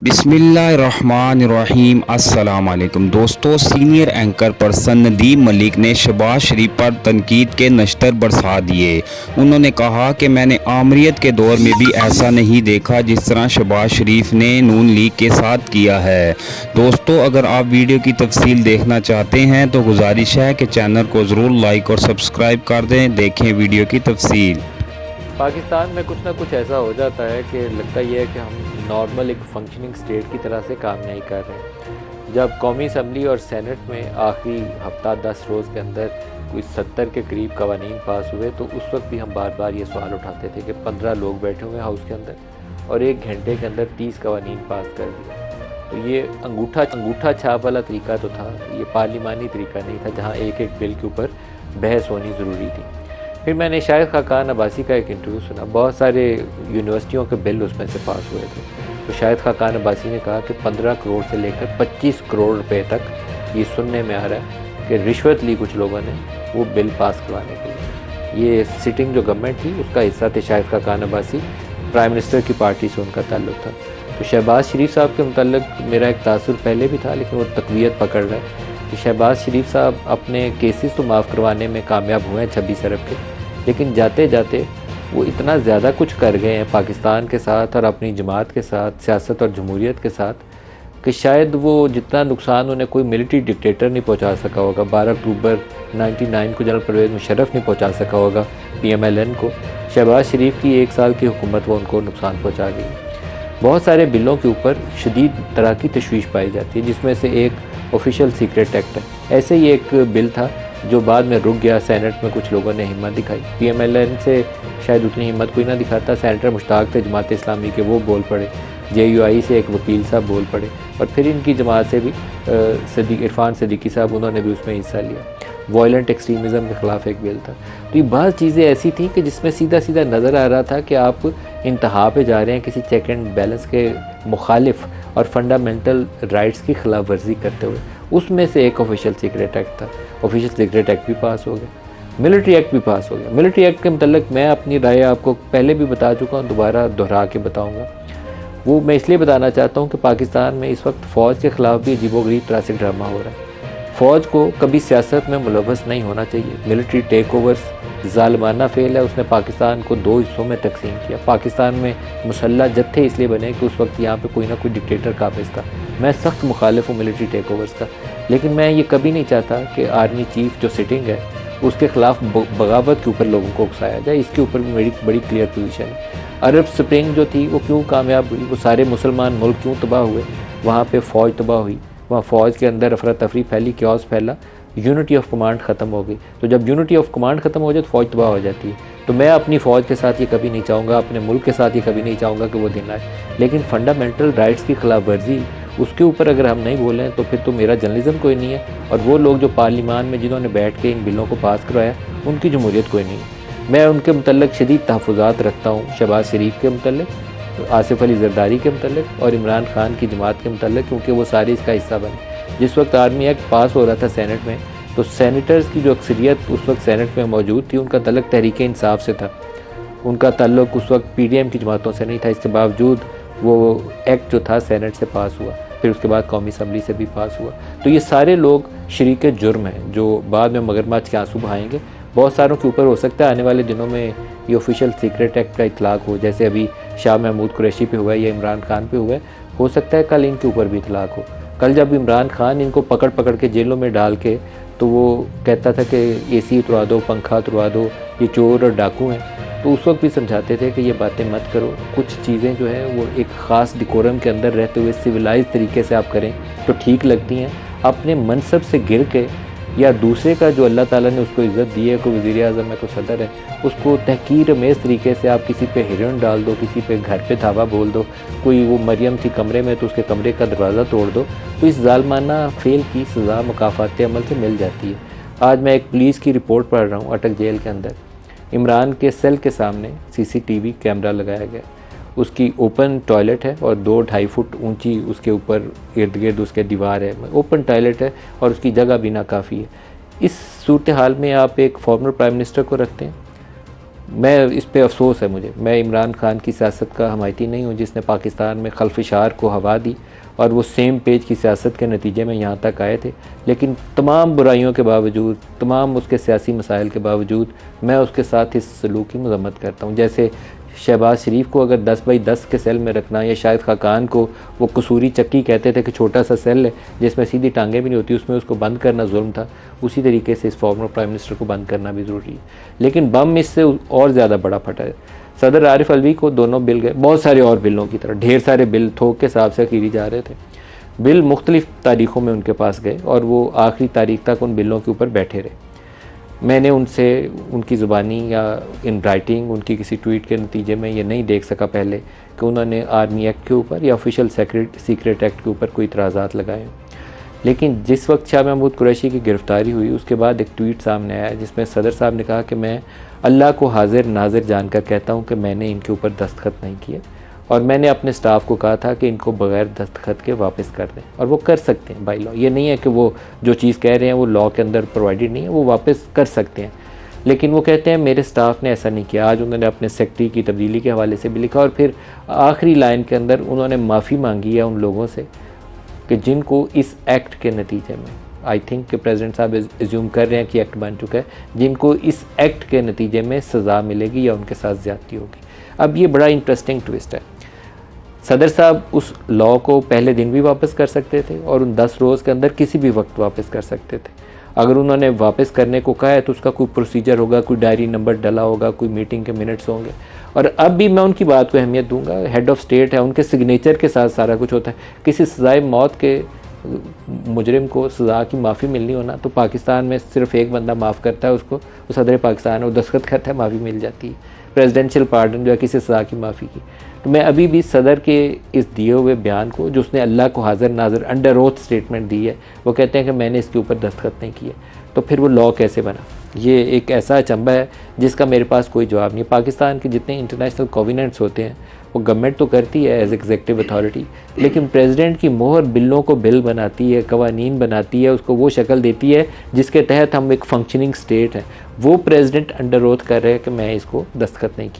बिस्मिल्लाहिर्रहमानिर्रहीम। अस्सलाम वालेकुम दोस्तों, senior anchor person Nadeem Malik ने शहबाज शरीफ पर तनकीद के नश्तर बरसा दिए। उन्होंने कहा कि मैंने आमरीत के दौर में भी ऐसा नहीं देखा जिस तरह शहबाज शरीफ ने नून लीग के साथ किया है। दोस्तों, अगर आप वीडियो की तफसील देखना चाहते हैं तो गुजारिश है कि चैनल को ज़रूर लाइक और सब्सक्राइब कर दें। देखें वीडियो की तफसील। पाकिस्तान में कुछ ना कुछ ऐसा हो जाता है कि लगता ही है कि हम नॉर्मल एक फंक्शनिंग स्टेट की तरह से काम नहीं कर रहे हैं। जब कौमी असम्बली और सेनेट में आखिरी हफ्ता 10 रोज़ के अंदर कोई 70 के करीब कवानीन पास हुए तो उस वक्त भी हम बार बार ये सवाल उठाते थे कि 15 लोग बैठे हुए हाउस के अंदर और 1 घंटे के अंदर 30 कवानीन पास कर दिया। तो ये अंगूठा छाप वाला तरीका तो था, ये पार्लिमानी तरीका नहीं था जहाँ एक एक बिल के ऊपर बहस होनी ज़रूरी थी। फिर मैंने शाहिद खाकान अब्बासी का एक इंटरव्यू सुना, बहुत सारे यूनिवर्सिटियों के बिल उसमें से पास हुए थे। तो शाहिद खाकान अब्बासी ने कहा कि 15 करोड़ से लेकर 25 करोड़ रुपए तक ये सुनने में आ रहा है कि रिश्वत ली कुछ लोगों ने वो बिल पास करवाने के लिए। ये सिटिंग जो गवर्नमेंट थी उसका हिस्सा थे शाहिद खाकान अब्बासी, प्राइम मिनिस्टर की पार्टी से उनका ताल्लुक था। तो शहबाज शरीफ साहब के मुतल्लिक मेरा एक तासुर पहले भी था, लेकिन वो तक़वियत पकड़ रहा है कि शहबाज शरीफ साहब अपने केसेस तो माफ़ करवाने में कामयाब हुए हैं 26 अरब के, लेकिन जाते जाते वो इतना ज़्यादा कुछ कर गए हैं पाकिस्तान के साथ और अपनी जमात के साथ, सियासत और जमहूरियत के साथ, कि शायद वो जितना नुकसान उन्हें कोई मिलिट्री डिक्टेटर नहीं पहुंचा सका होगा, 12 अक्टूबर 99 को जनरल परवेज़ मुशर्रफ नहीं पहुंचा सका होगा PMLN को, शहबाज शरीफ की 1 साल की हुकूमत वो उनको नुकसान पहुँचा गई। बहुत सारे बिलों के ऊपर शदीद तरह की तशवीश पाई जाती है, जिसमें से एक ऑफिशियल सीक्रेट एक्ट है। ऐसे ही एक बिल था जो बाद में रुक गया, सेनेट में कुछ लोगों ने हिम्मत दिखाई, PMLN से शायद उतनी हिम्मत कोई ना दिखाता, सेनेटर मुश्ताक थे जमात इस्लामी के, वो बोल पड़े, JUI से एक वकील साहब बोल पड़े, और फिर इनकी जमात से भी इरफान सदीकी साहब, उन्होंने भी उसमें हिस्सा लिया। वायलेंट एक्सट्रीमिज़म के ख़िलाफ़ एक बिल था। तो ये बाज़ चीज़ें ऐसी थी कि जिसमें सीधा सीधा नज़र आ रहा था कि आप इंतहा पे जा रहे हैं किसी चेक एंड बैलेंस के मुखालिफ और फंडामेंटल राइट्स की खिलाफ वर्जी करते हुए। उसमें से एक ऑफिशियल सीक्रेट एक्ट था। ऑफिशियल सीक्रेट एक्ट भी पास हो गया, मिलिट्री एक्ट भी पास हो गया। मिलिट्री एक्ट के मतलब मैं अपनी राय आपको पहले भी बता चुका हूँ, दोबारा दोहरा के बताऊँगा। वो मैं इसलिए बताना चाहता हूँ कि पाकिस्तान में इस वक्त फ़ौज के ख़िलाफ़ भी अजीबोगरीब तरह से ड्रामा हो रहा है। फ़ौज को कभी सियासत में मुलव्वस नहीं होना चाहिए। मिलिट्री टेक ओवर्स ज़ालिमाना फ़ेल है, उसने पाकिस्तान को 2 हिस्सों में तकसीम किया। पाकिस्तान में मुसल्लह जत्थे इसलिए बने कि उस वक्त यहाँ पे कोई ना कोई डिक्टेटर काबिज़ था। मैं सख्त मुखालिफ हूँ मिलिट्री टेक ओवर्स का, लेकिन मैं ये कभी नहीं चाहता कि आर्मी चीफ जो सिटिंग है उसके ख़िलाफ़ बगावत के ऊपर लोगों को उकसाया जाए। इसके ऊपर भी मेरी बड़ी क्लियर पोजीशन है। अरब स्प्रिंग जो थी वो क्यों कामयाब हुई, वो सारे मुसलमान मुल्क क्यों तबाह हुए, वहाँ पे फ़ौज तबाह हुई, वहाँ फ़ौज के अंदर अफरा तफरी फैली, क्योस फैला, यूनिटी ऑफ कमांड ख़त्म हो गई। तो जब यूनिटी ऑफ कमांड ख़त्म हो जाए तो फ़ौज तबाह हो जाती है। तो मैं अपनी फ़ौज के साथ ये कभी नहीं चाहूँगा, अपने मुल्क के साथ ये कभी नहीं चाहूँगा कि वो दिन आए, लेकिन फ़ंडामेंटल राइट्स की खिलाफ वर्जी उसके ऊपर अगर हम नहीं बोलें तो फिर तो मेरा जर्नलिज़म कोई नहीं है, और वो लोग जो पार्लियामान में जिन्होंने बैठ के इन बिलों को पास करवाया उनकी जमहूरियत कोई नहीं है। मैं उनके मुतल्लिक़ शदीद तहफ़्फ़ुज़ात रखता हूँ, शहबाज शरीफ के मुतल्लिक़, आसिफ़ अली ज़रदारी के मुतल्लिक़ और इमरान खान की जमात के मुतल्लिक़, क्योंकि वो सारे इसका हिस्सा बने। जिस वक्त आर्मी एक्ट पास हो रहा था सेनेट में, तो सेनेटर्स की जो अक्सरियत उस वक्त सेनेट में मौजूद थी, उनका तल्लुक़ तहरीक इंसाफ से था, उनका ताल्लुक़ उस वक्त PDM की जमातों से नहीं था। इसके बावजूद वो एक्ट जो था सेनेट से पास हुआ, फिर उसके बाद कौमी असम्बली से भी पास हुआ। तो ये सारे लोग शरीक जुर्म हैं जो बाद में मगरमच्छ के आंसू बहाएंगे। बहुत सारों के ऊपर हो सकता है आने वाले दिनों में ये ऑफिशियल सीक्रेट एक्ट का इतलाक़ हो, जैसे अभी शाह महमूद कुरैशी पे हुआ है या इमरान खान पे हुआ है, हो सकता है कल इनके ऊपर भी इतलाक़ हो। कल जब इमरान खान इनको पकड़ पकड़ के जेलों में डाल के, तो वो कहता था कि AC उतरवा दो, पंखा उतरवा दो, ये चोर और डाकू हैं, तो उस वक्त भी समझाते थे कि ये बातें मत करो, कुछ चीज़ें जो हैं वो एक ख़ास डिकोरम के अंदर रहते हुए सिविलाइज तरीके से आप करें तो ठीक लगती हैं। अपने मनसब से गिर के या दूसरे का जो अल्लाह ताला ने उसको इज़्ज़त दी है, कोई वज़ीर आज़म है, कोई सदर है, उसको तहकीर अमेज़ तरीके से आप किसी पे हिरन डाल दो, किसी पे घर पे धावा बोल दो, कोई वो मरियम थी कमरे में तो उसके कमरे का दरवाज़ा तोड़ दो, तो इस ज़ालिमाना फ़ेल की सज़ा मुकाफ़ात अमल से मिल जाती है। आज मैं एक पुलिस की रिपोर्ट पढ़ रहा हूँ, अटक जेल के अंदर इमरान के सेल के सामने CCTV कैमरा लगाया गया, उसकी ओपन टॉयलेट है और 2-2.5 फुट ऊंची उसके ऊपर इर्द गिर्द उसके दीवार है, ओपन टॉयलेट है और उसकी जगह भी नाकाफ़ी है। इस सूरत हाल में आप एक फॉर्मर प्राइम मिनिस्टर को रखते हैं, मैं इस पे अफसोस है मुझे। मैं इमरान खान की सियासत का हमायती नहीं हूँ जिसने पाकिस्तान में खल्फिशार को हवा दी और वो सेम पेज की सियासत के नतीजे में यहाँ तक आए थे। लेकिन तमाम बुराइयों के बावजूद, तमाम उसके सियासी मसाइल के बावजूद मैं उसके साथ इस सलूक की मज़म्मत करता हूँ। जैसे शहबाज शरीफ को अगर 10 बाई 10 के सेल में रखना, या शाहिद खाकान को वो कसूरी चक्की कहते थे कि छोटा सा सेल है जिसमें सीधी टांगें भी नहीं होती, उसमें उसको बंद करना जुल्म था, उसी तरीके से इस फॉर्मर प्राइम मिनिस्टर को बंद करना भी ज़रूरी है। लेकिन बम इससे और ज़्यादा बड़ा फटा है। सदर आरिफ अलवी को दोनों बिल गए, बहुत सारे और बिलों की तरह ढेर सारे बिल थोक के हिसाब से खीरी जा रहे थे। बिल मुख्तलिफ़ तारीख़ों में उनके पास गए और वो आखिरी तारीख तक उन बिलों के ऊपर बैठे रहे। मैंने उनसे उनकी ज़ुबानी या इन राइटिंग उनकी किसी ट्वीट के नतीजे में ये नहीं देख सका पहले कि उन्होंने आर्मी एक्ट के ऊपर या ऑफिशियल सीक्रेट एक्ट के ऊपर कोई इतराज़ात लगाए। लेकिन जिस वक्त शाह महमूद कुरैशी की गिरफ़्तारी हुई उसके बाद एक ट्वीट सामने आया जिसमें सदर साहब ने कहा कि मैं अल्लाह को हाजिर नाजिर जानकर कहता हूँ कि मैंने इनके ऊपर दस्तखत नहीं किए, और मैंने अपने स्टाफ को कहा था कि इनको बग़ैर दस्तखत के वापस कर दें। और वो कर सकते हैं बाई लॉ, ये नहीं है कि वो जो चीज़ कह रहे हैं वो लॉ के अंदर प्रोवाइडेड नहीं है, वो वापस कर सकते हैं। लेकिन वो कहते हैं मेरे स्टाफ ने ऐसा नहीं किया। आज उन्होंने अपने सेक्रेटरी की तब्दीली के हवाले से भी लिखा, और फिर आखिरी लाइन के अंदर उन्होंने माफ़ी मांगी है उन लोगों से कि जिनको इस एक्ट के नतीजे में, आई थिंक कि प्रेसिडेंट साहब एज्यूम कर रहे हैं कि एक्ट बन चुका है, जिनको इस एक्ट के नतीजे में सज़ा मिलेगी या उनके साथ ज़्यादती होगी। अब ये बड़ा इंटरेस्टिंग ट्विस्ट है। सदर साहब उस लॉ को पहले दिन भी वापस कर सकते थे और उन 10 रोज़ के अंदर किसी भी वक्त वापस कर सकते थे। अगर उन्होंने वापस करने को कहा है तो उसका कोई प्रोसीजर होगा, कोई डायरी नंबर डला होगा, कोई मीटिंग के मिनट्स होंगे। और अब भी मैं उनकी बात को अहमियत दूंगा, हेड ऑफ़ स्टेट है, उनके सिग्नेचर के साथ सारा कुछ होता है। किसी सज़ाए मौत के मुजरिम को सज़ा की माफ़ी मिलनी होना तो पाकिस्तान में सिर्फ एक बंदा माफ़ करता है उसको, वो सदर पाकिस्तान है, वो दस्तखत करता है, माफ़ी मिल जाती है। प्रेसिडेंशियल पार्डन जो है किसी सज़ा की माफ़ी की। तो मैं अभी भी सदर के इस दिए हुए बयान को, जो उसने अल्लाह को हाजिर नाजिर अंडर ओथ स्टेटमेंट दी है, वो कहते हैं कि मैंने इसके ऊपर दस्तखत नहीं किए, तो फिर वो लॉ कैसे बना? ये एक ऐसा अचंभा है जिसका मेरे पास कोई जवाब नहीं है। पाकिस्तान के जितने इंटरनेशनल कोविनेंट्स होते हैं वो गवर्नमेंट तो करती है एज एग्जीक्यूटिव अथॉरिटी, लेकिन प्रेसिडेंट की मोहर बिलों को बिल बनाती है, कवानीन बनाती है, उसको वो शक्ल देती है जिसके तहत हम एक फंक्शनिंग स्टेट हैं। वो प्रेसिडेंट अंडर ओथ कर रहे हैं कि मैं इसको दस्तखत नहीं किया।